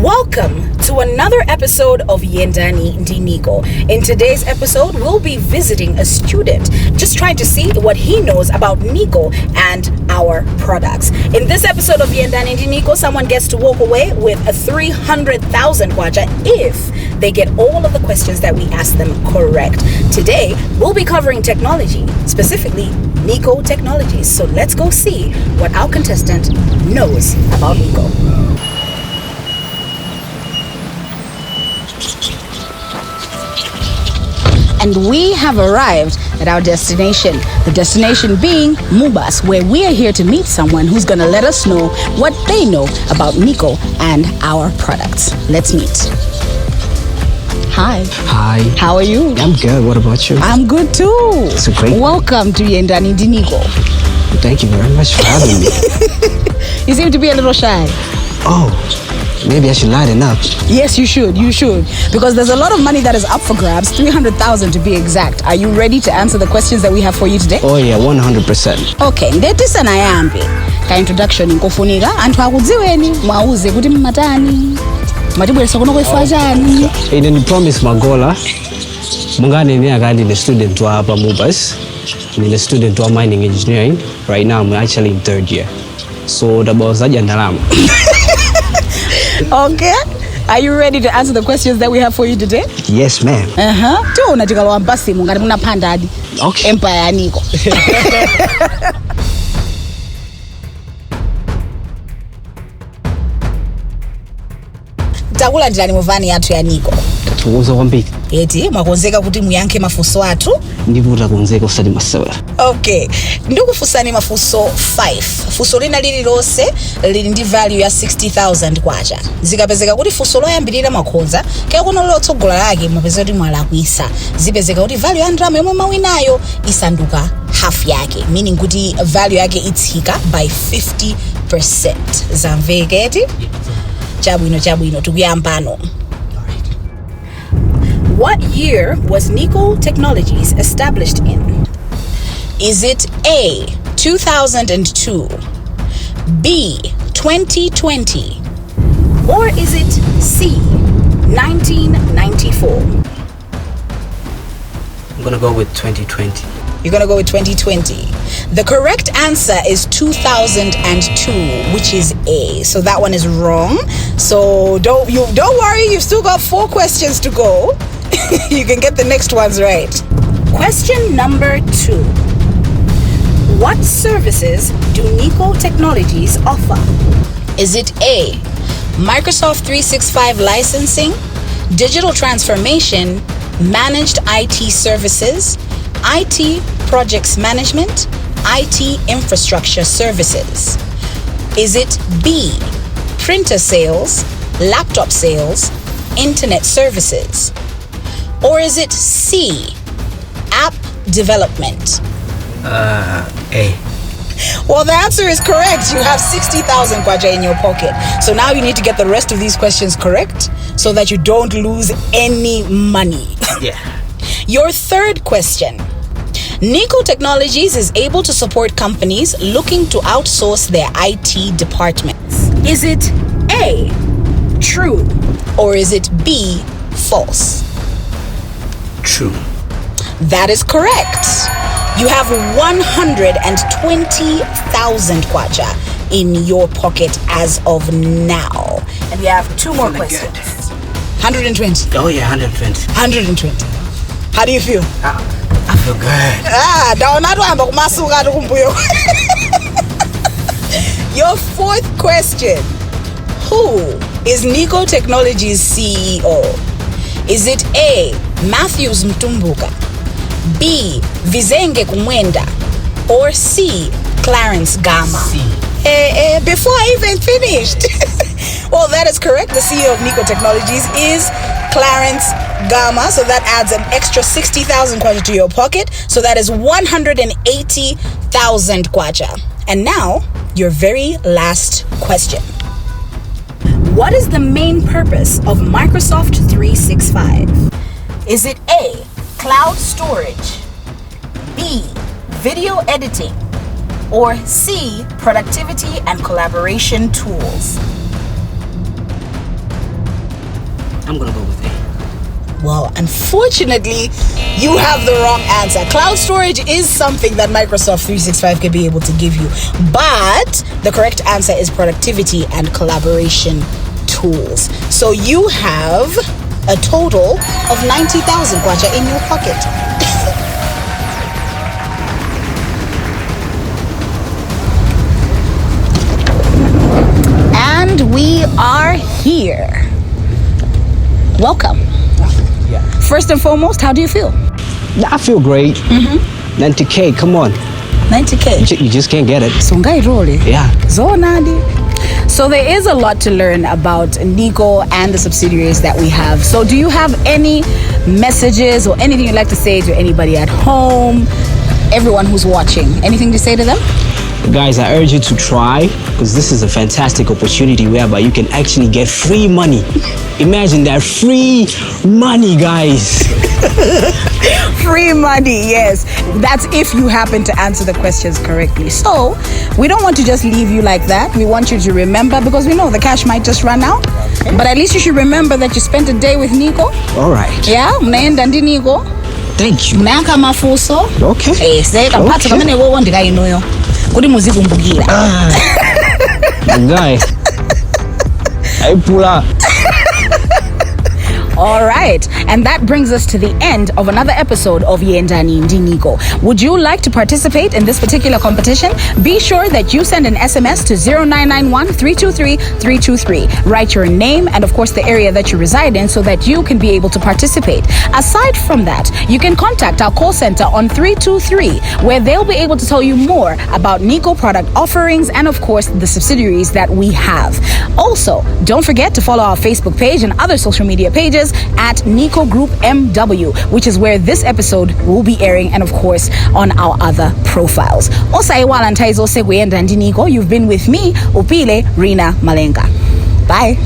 Welcome to another episode of Yendani Ndi NICO. In today's episode, we'll be visiting a student, just trying to see what he knows about NICO and our products. In this episode of Yendani Ndi NICO, someone gets to walk away with a 300,000 kwacha if they get all of the questions that we ask them correct. Today, we'll be covering technology, specifically NICO technologies. So let's go see what our contestant knows about NICO. And we have arrived at our destination. The destination being Mubas, where we are here to meet someone who's going to let us know what they know about NICO and our products. Let's meet. Hi. Hi. How are you? I'm good. What about you? I'm good too. It's great. Welcome to Yendani Ndi NICO. Thank you very much for having me. You seem to be a little shy. Oh, maybe I should lighten up. Yes, you should. You should. Because there's a lot of money that is up for grabs, 300,000 to be exact. Are you ready to answer the questions that we have for you today? Oh yeah, 100%. Okay, ndetisa na yambi. Ka introduction inkofunika anthu akudziweni mwauze kuti mmatani. Matibweresa kuno kwefa chani. Ine ni promise magola. Mungane ni akali the student wa hapa Mubas. Ni the student wa mining engineering. Right now I'm actually in third year. So dabawazaji ndalama. Okay. Are you ready to answer the questions that we have for you today? Yes, ma'am. Tu unatikalowa mpasi mungati munapanda hadi. Okay. Empire ya NICO. Takula ndilani muvani yathu ya NICO. Tukuza kwambiri. Eti mwakonzeka kuti muyankhe mafunso athu? Ndivuta konzeka usati masewa. Okay. Ndikufusani mafunso 5. Funso lina lililonse lili ndi value ya 60,000 kwacha. Zikapezeka kuti funso loyambirira makhonza, kaya kuno lotsogola lake mapeza kuti mwalakwisa. Zipezeka kuti value ya ndalama yomwe mawinayo isanduka half yake, meaning kuti value yake itsika by 50%. Zamveketi? Chabwino tikuyambano. What year was NICO Technologies established in? Is it A, 2002, B, 2020, or is it C, 1994? I'm gonna go with 2020. You're gonna go with 2020. The correct answer is 2002, which is A. So that one is wrong. So don't worry, you've still got 4 questions to go. You can get the next ones right. Question number 2. What services do NICO Technologies offer? Is it A, Microsoft 365 licensing, digital transformation, managed IT services, IT projects management, IT infrastructure services? Is it B, printer sales, laptop sales, internet services? Or is it C, app development? A. Well, the answer is correct. You have 60,000 kwacha in your pocket. So now you need to get the rest of these questions correct so that you don't lose any money. Yeah. Your third question. NICO Technologies is able to support companies looking to outsource their IT departments. Is it A, true, or is it B, false? True. That is correct. You have 120,000 kwacha in your pocket as of now. And we have 2 more questions. Good. 120. Oh yeah, 120. 120. How do you feel? I feel good. Your 4th question. Who is NICO Technologies CEO? Is it A, Matthews Mtumbuka, B, Vizenge Kumwenda, or C, Clarence Gama? C. Before I even finished. Well, that is correct. The CEO of NICO Technologies is Clarence Gama. So that adds an extra 60,000 kwacha to your pocket. So that is 180,000 kwacha. And now, your very last question. What is the main purpose of Microsoft 365? Is it A, cloud storage, B, video editing, or C, productivity and collaboration tools? I'm gonna go with A. Well, unfortunately, you have the wrong answer. Cloud storage is something that Microsoft 365 can be able to give you, but the correct answer is productivity and collaboration tools. So you have a total of 90,000 kwacha in your pocket. And we are here. Welcome. Yeah. First and foremost, how do you feel? I feel great. 90K, come on. 90K. You just can't get it. Songai role. Yeah. Zonadi. So there is a lot to learn about NICO and the subsidiaries that we have. So do you have any messages or anything you'd like to say to anybody at home, everyone who's watching? Anything to say to them? Guys, I urge you to try, because this is a fantastic opportunity whereby you can actually get free money. Imagine that, free money, guys. Free money, yes. That's if you happen to answer the questions correctly. So we don't want to just leave you like that. We want you to remember, because we know the cash might just run out. But at least you should remember that you spent a day with NICO. All right. Yeah, mnaenda ndi NICO. Thank you. Mnayaka mafuso. Okay. Kapata kamene wo ndika inoyo. Kudi muzikumbukira. Guy. I pull up. All right, and that brings us to the end of another episode of Yendani Ndi NICO. Would you like to participate in this particular competition? Be sure that you send an SMS to 0991-323-323. Write your name and, of course, the area that you reside in so that you can be able to participate. Aside from that, you can contact our call center on 323, where they'll be able to tell you more about NICO product offerings and, of course, the subsidiaries that we have. Also, don't forget to follow our Facebook page and other social media pages at NICO Group MW, which is where this episode will be airing, and of course on our other profiles. You've been with me, Upile Rina Malenga. Bye.